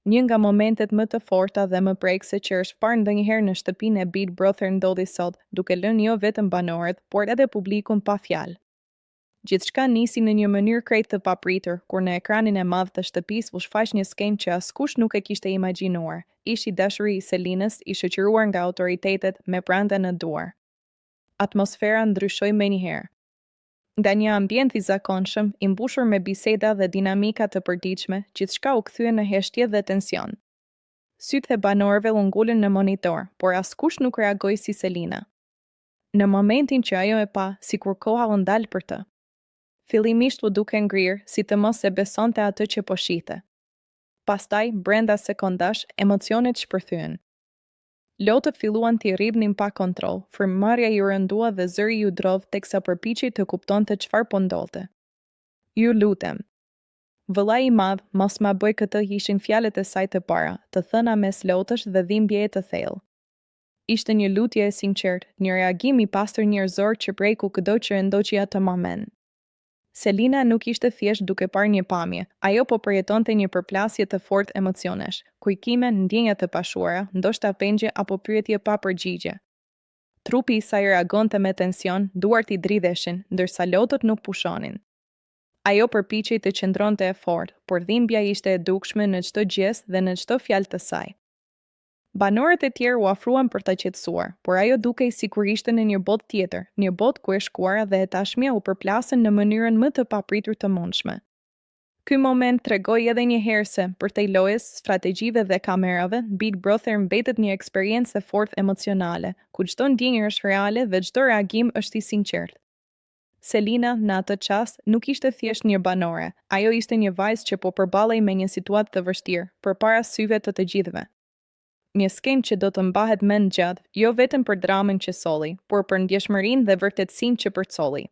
Një nga momentet më të forta dhe më prekse që është parë ndonjëherë në shtëpinë e Big Brother ndodhi sot, duke lënë jo vetëm banorët, por edhe publikun pa fjalë. Gjithçka nisi në një mënyrë krejt të papritur, kur në ekranin e madh të shtëpisë u shfaq një skenë që askush nuk e kishte imagjinuar. Ishi dashuri i Selinës i shoqëruar nga autoritetet me prande në duar. Atmosfera ndryshoi menjëherë. Nga një ambient i zakonshëm, i mbushur me biseda dhe dinamika të përditshme, gjithçka u kthye në heshtje dhe tension. Sytë e banorëve u ngulën në monitor, por askush nuk reagoi si Selina. Në momentin që ajo e pa, sikur koha u ndal për të. Fillimisht u duke ngrirë, si të mos e besonte atë që po shihte. Pastaj, brenda sekondash, emocionet shpërthyen. Lotët filluan t'i rribnin pa kontroll, frymëmarrja ju rëndua dhe zëri ju drodh teksa përpiqej të kuptonte çfarë po ndodhte. Ju lutem. Vëllai i madh, mos ma bëj këtë, ishin fjalët e saj të para, të thëna mes lotësh dhe dhimbjeje të thellë. Ishte një lutje e sinqertë, një reagim i pastër njerëzor që preku kudo që ndoqi atë moment. Selina nuk ishte thjesht duke parë një pamje, ajo po përjetonte një përplasje të fortë emocionesh, kujkime, ndjenja të pashuara, ndoshta pengje apo pyetje pa përgjigje. Trupi i saj reagonte me tension, duart i dridheshin, ndërsa lotët nuk pushonin. Ajo përpiqej të qëndronte e fortë, por dhimbja ishte e dukshme në çdo gjestë dhe në çdo fjalë të saj. Banorët e tjerë u afruan për ta qetësuar, por ajo dukej sikur ishte në një botë tjetër, një botë ku e shkuara dhe e tashmja u përplasën në mënyrën më të papritur të mundshme. Ky moment tregoi edhe një herë se, përtej lojës, strategjive dhe kamerave, Big Brother mbetet një eksperiencë e fortë emocionale, ku çdo ndjenjë është reale dhe çdo reagim është i sinqertë. Selina, në atë çast, nuk ishte thjesht një banore, ajo ishte një vajzë që po përballej me një situatë të vështirë, përpara syve të gjithëve. Një skenë që do të mbahet mend gjatë, jo vetëm për dramën që solli, por për ndjeshmërinë dhe vërtetësinë që përcolli.